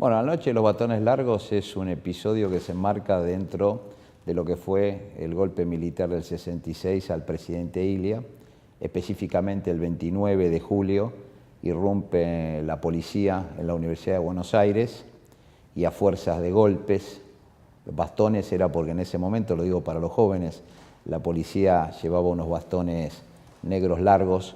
Bueno, la noche de los bastones largos es un episodio que se enmarca dentro de lo que fue el golpe militar del 66 al presidente Ilia. Específicamente el 29 de julio irrumpe la policía en la Universidad de Buenos Aires y a fuerzas de golpes, bastones era porque en ese momento, lo digo para los jóvenes, la policía llevaba unos bastones negros largos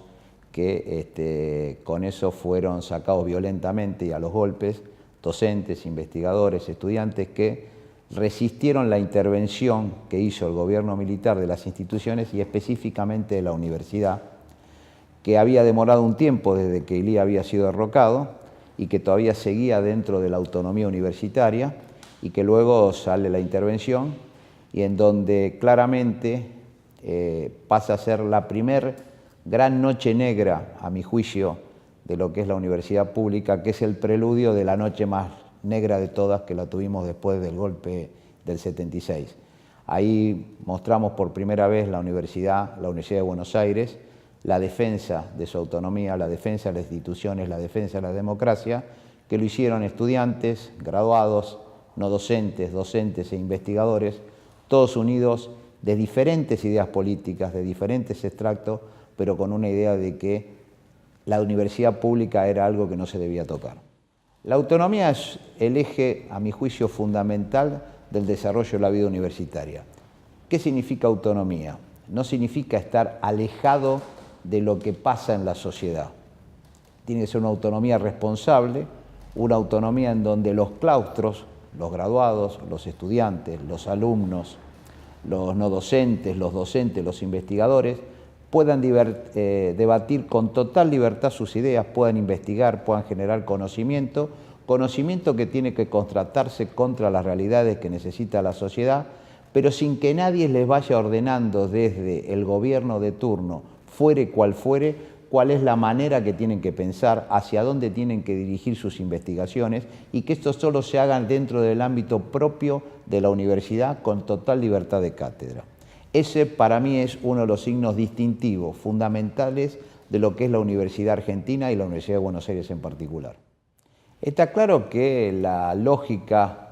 que con eso fueron sacados violentamente y a los golpes docentes, investigadores, estudiantes que resistieron la intervención que hizo el gobierno militar de las instituciones y específicamente de la universidad, que había demorado un tiempo desde que Ilia había sido derrocado y que todavía seguía dentro de la autonomía universitaria y que luego sale la intervención y en donde claramente pasa a ser la primer gran noche negra, a mi juicio, de lo que es la universidad pública, que es el preludio de la noche más negra de todas que la tuvimos después del golpe del 76. Ahí mostramos por primera vez la Universidad de Buenos Aires, la defensa de su autonomía, la defensa de las instituciones, la defensa de la democracia, que lo hicieron estudiantes, graduados, no docentes, docentes e investigadores, todos unidos de diferentes ideas políticas, de diferentes extractos, pero con una idea de que la universidad pública era algo que no se debía tocar. La autonomía es el eje, a mi juicio, fundamental del desarrollo de la vida universitaria. ¿Qué significa autonomía? No significa estar alejado de lo que pasa en la sociedad. Tiene que ser una autonomía responsable, una autonomía en donde los claustros, los graduados, los estudiantes, los alumnos, los no docentes, los investigadores, puedan debatir con total libertad sus ideas, puedan investigar, puedan generar conocimiento que tiene que contrastarse contra las realidades que necesita la sociedad, pero sin que nadie les vaya ordenando desde el gobierno de turno, fuere cual fuere, cuál es la manera que tienen que pensar, hacia dónde tienen que dirigir sus investigaciones y que esto solo se haga dentro del ámbito propio de la universidad con total libertad de cátedra. Ese para mí es uno de los signos distintivos, fundamentales de lo que es la Universidad Argentina y la Universidad de Buenos Aires en particular. Está claro que la lógica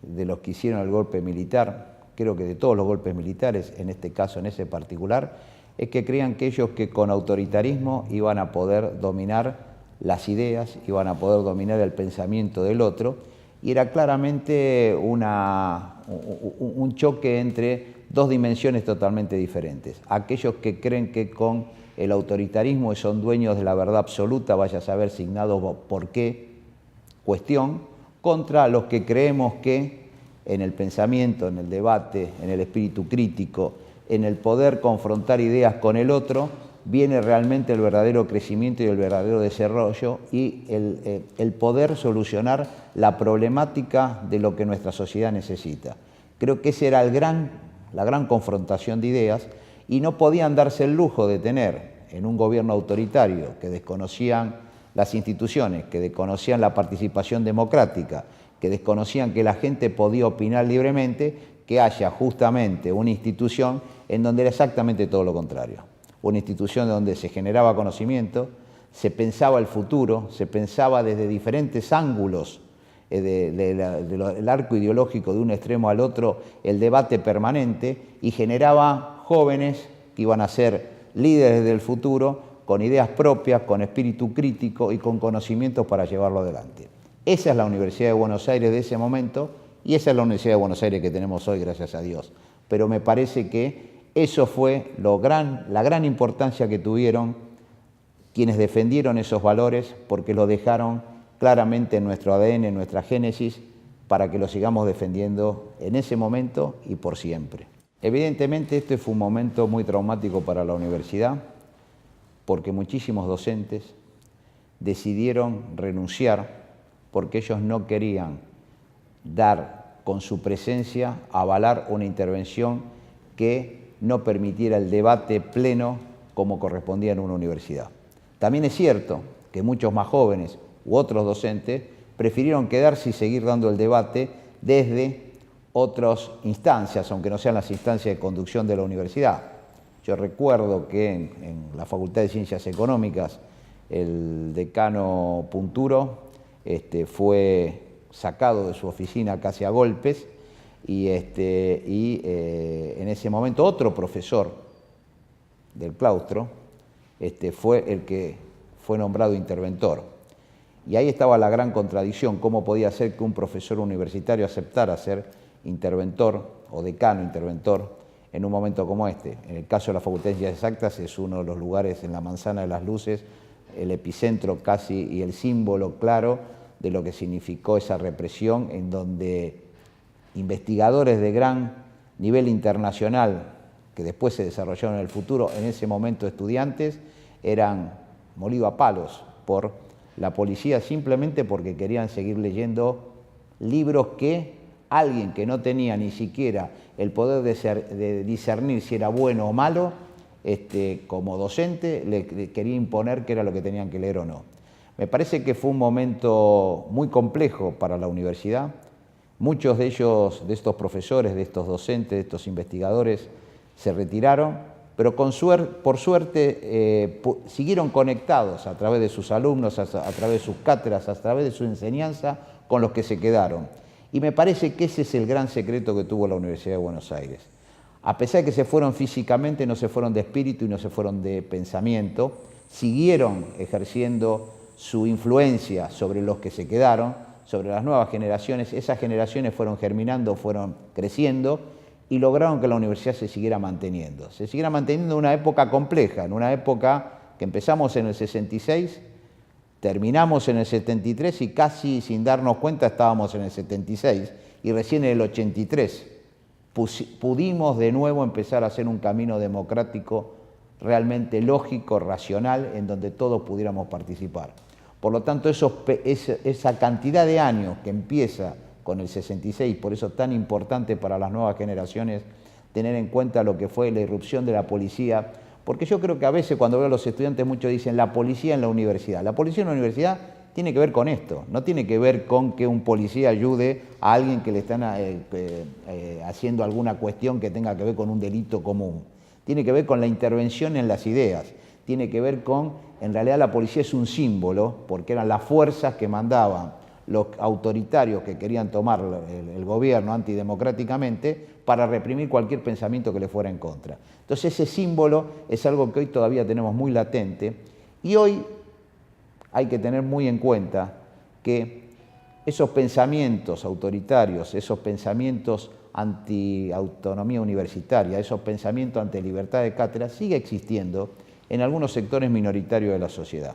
de los que hicieron el golpe militar, creo que de todos los golpes militares, en este caso, en ese particular, es que creían que ellos que con autoritarismo iban a poder dominar las ideas, iban a poder dominar el pensamiento del otro, y era claramente un choque entre dos dimensiones totalmente diferentes. Aquellos que creen que con el autoritarismo son dueños de la verdad absoluta, vaya a saber signados por qué cuestión, contra los que creemos que en el pensamiento, en el debate, en el espíritu crítico, en el poder confrontar ideas con el otro, viene realmente el verdadero crecimiento y el verdadero desarrollo y el poder solucionar la problemática de lo que nuestra sociedad necesita. Creo que esa era la gran confrontación de ideas y no podían darse el lujo de tener en un gobierno autoritario que desconocían las instituciones, que desconocían la participación democrática, que desconocían que la gente podía opinar libremente, que haya justamente una institución en donde era exactamente todo lo contrario. Una institución donde se generaba conocimiento, se pensaba el futuro, se pensaba desde diferentes ángulos del arco ideológico de un extremo al otro, el debate permanente, y generaba jóvenes que iban a ser líderes del futuro con ideas propias, con espíritu crítico y con conocimientos para llevarlo adelante. Esa es la Universidad de Buenos Aires de ese momento y esa es la Universidad de Buenos Aires que tenemos hoy, gracias a Dios. Pero me parece que eso fue la gran importancia que tuvieron quienes defendieron esos valores porque lo dejaron claramente en nuestro ADN, en nuestra génesis, para que lo sigamos defendiendo en ese momento y por siempre. Evidentemente este fue un momento muy traumático para la universidad porque muchísimos docentes decidieron renunciar porque ellos no querían dar con su presencia, avalar una intervención que no permitiera el debate pleno como correspondía en una universidad. También es cierto que muchos más jóvenes u otros docentes prefirieron quedarse y seguir dando el debate desde otras instancias, aunque no sean las instancias de conducción de la universidad. Yo recuerdo que en la Facultad de Ciencias Económicas el decano Punturo fue sacado de su oficina casi a golpes, y en ese momento otro profesor del claustro fue el que fue nombrado interventor. Y ahí estaba la gran contradicción, cómo podía ser que un profesor universitario aceptara ser interventor o decano interventor en un momento como este. En el caso de la Facultad de Ciencias Exactas es uno de los lugares en la Manzana de las Luces, el epicentro casi y el símbolo claro de lo que significó esa represión, en donde investigadores de gran nivel internacional, que después se desarrollaron en el futuro, en ese momento estudiantes, eran molidos a palos por la policía simplemente porque querían seguir leyendo libros que alguien que no tenía ni siquiera el poder de discernir si era bueno o malo, como docente, le quería imponer qué era lo que tenían que leer o no. Me parece que fue un momento muy complejo para la universidad. Muchos de ellos, de estos profesores, de estos docentes, de estos investigadores, se retiraron, pero por suerte siguieron conectados a través de sus alumnos, a través de sus cátedras, a través de su enseñanza, con los que se quedaron. Y me parece que ese es el gran secreto que tuvo la Universidad de Buenos Aires. A pesar de que se fueron físicamente, no se fueron de espíritu y no se fueron de pensamiento, siguieron ejerciendo su influencia sobre los que se quedaron, sobre las nuevas generaciones. Esas generaciones fueron germinando, fueron creciendo y lograron que la universidad se siguiera manteniendo. Se siguiera manteniendo en una época compleja, en una época que empezamos en el 66, terminamos en el 73 y casi sin darnos cuenta estábamos en el 76 y recién en el 83 pudimos de nuevo empezar a hacer un camino democrático realmente lógico, racional, en donde todos pudiéramos participar. Por lo tanto, esa cantidad de años que empieza con el 66, por eso tan importante para las nuevas generaciones tener en cuenta lo que fue la irrupción de la policía, porque yo creo que a veces cuando veo a los estudiantes muchos dicen la policía en la universidad. La policía en la universidad tiene que ver con esto, no tiene que ver con que un policía ayude a alguien que le están haciendo alguna cuestión que tenga que ver con un delito común. Tiene que ver con la intervención en las ideas, tiene que ver con, en realidad la policía es un símbolo, porque eran las fuerzas que mandaban los autoritarios que querían tomar el gobierno antidemocráticamente para reprimir cualquier pensamiento que le fuera en contra. Entonces ese símbolo es algo que hoy todavía tenemos muy latente y hoy hay que tener muy en cuenta que esos pensamientos autoritarios, esos pensamientos anti-autonomía universitaria, esos pensamientos ante libertad de cátedra sigue existiendo en algunos sectores minoritarios de la sociedad.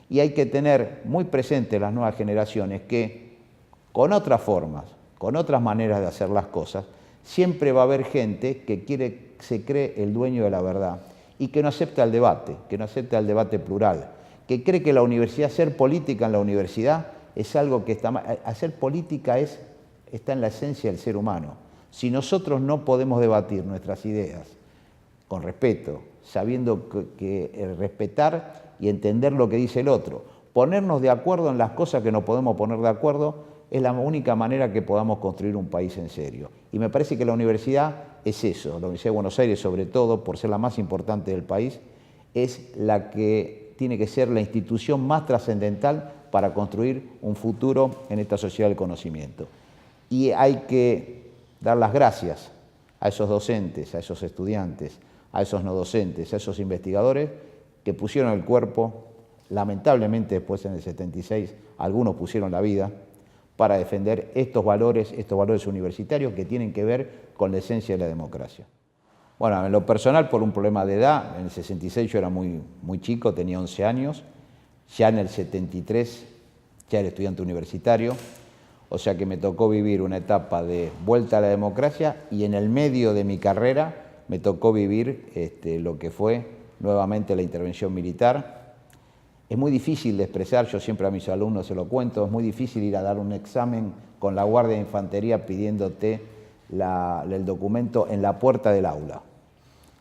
Y hay que tener muy presente las nuevas generaciones que con otras formas, con otras maneras de hacer las cosas, siempre va a haber gente que se cree el dueño de la verdad y que no acepta el debate, que no acepta el debate plural, que cree que la universidad, hacer política en la universidad es algo que está mal. Hacer política está en la esencia del ser humano. Si nosotros no podemos debatir nuestras ideas con respeto, sabiendo que respetar y entender lo que dice el otro, ponernos de acuerdo en las cosas que nos podemos poner de acuerdo, es la única manera que podamos construir un país en serio. Y me parece que la universidad es eso, la Universidad de Buenos Aires sobre todo, por ser la más importante del país, es la que tiene que ser la institución más trascendental para construir un futuro en esta sociedad del conocimiento. Y hay que dar las gracias a esos docentes, a esos estudiantes, a esos no docentes, a esos investigadores que pusieron el cuerpo, lamentablemente después en el 76 algunos pusieron la vida para defender estos valores universitarios que tienen que ver con la esencia de la democracia. Bueno, en lo personal por un problema de edad, en el 66 yo era muy chico, tenía 11 años, ya en el 73 ya era estudiante universitario, o sea que me tocó vivir una etapa de vuelta a la democracia y en el medio de mi carrera me tocó vivir lo que fue nuevamente la intervención militar. Es muy difícil de expresar, yo siempre a mis alumnos se lo cuento, es muy difícil ir a dar un examen con la Guardia de Infantería pidiéndote el documento en la puerta del aula.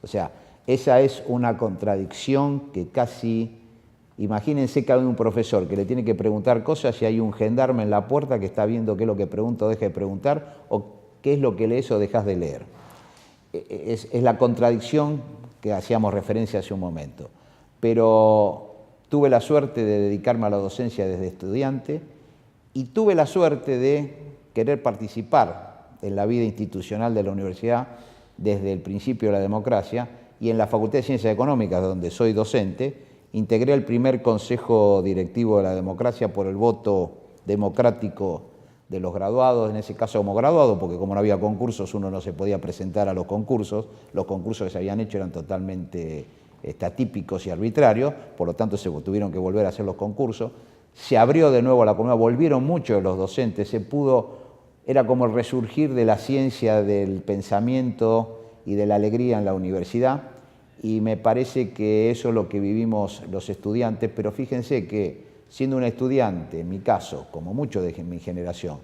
O sea, esa es una contradicción que casi... Imagínense que hay un profesor que le tiene que preguntar cosas y hay un gendarme en la puerta que está viendo qué es lo que pregunta o deja de preguntar o qué es lo que lees o dejas de leer. Es la contradicción que hacíamos referencia hace un momento. Pero tuve la suerte de dedicarme a la docencia desde estudiante y tuve la suerte de querer participar en la vida institucional de la universidad desde el principio de la democracia, y en la Facultad de Ciencias Económicas, donde soy docente, integré el primer consejo directivo de la democracia por el voto democrático de los graduados, en ese caso como graduado, porque como no había concursos uno no se podía presentar a los concursos que se habían hecho eran totalmente atípicos y arbitrarios, por lo tanto se tuvieron que volver a hacer los concursos, se abrió de nuevo la comunidad, volvieron muchos de los docentes, era como el resurgir de la ciencia, del pensamiento y de la alegría en la universidad, y me parece que eso es lo que vivimos los estudiantes, pero fíjense que siendo un estudiante, en mi caso, como muchos de mi generación,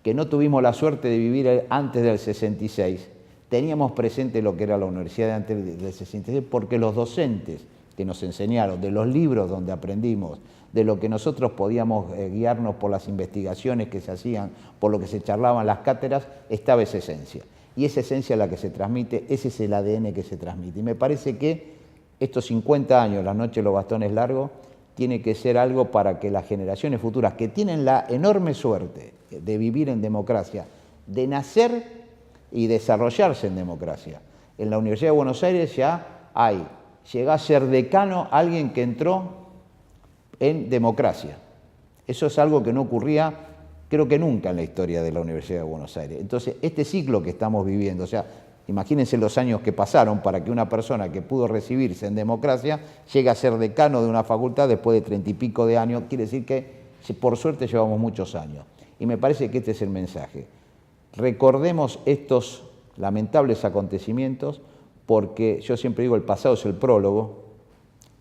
que no tuvimos la suerte de vivir antes del 66, teníamos presente lo que era la universidad de antes del 66, porque los docentes que nos enseñaron, de los libros donde aprendimos, de lo que nosotros podíamos guiarnos por las investigaciones que se hacían, por lo que se charlaban las cátedras, estaba esa esencia. Y esa esencia es la que se transmite, ese es el ADN que se transmite. Y me parece que estos 50 años, la noche de los bastones largos, tiene que ser algo para que las generaciones futuras, que tienen la enorme suerte de vivir en democracia, de nacer y desarrollarse en democracia. En la Universidad de Buenos Aires ya llega a ser decano alguien que entró en democracia. Eso es algo que no ocurría, creo que nunca en la historia de la Universidad de Buenos Aires. Entonces, este ciclo que estamos viviendo, o sea, imagínense los años que pasaron para que una persona que pudo recibirse en democracia llegue a ser decano de una facultad después de 30 y pico de años, quiere decir que por suerte llevamos muchos años. Y me parece que este es el mensaje. Recordemos estos lamentables acontecimientos, porque yo siempre digo, el pasado es el prólogo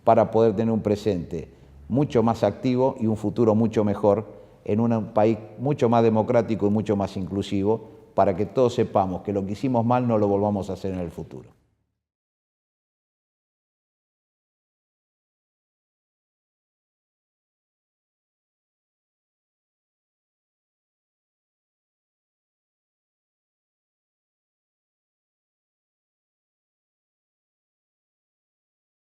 para poder tener un presente mucho más activo y un futuro mucho mejor en un país mucho más democrático y mucho más inclusivo, para que todos sepamos que lo que hicimos mal no lo volvamos a hacer en el futuro.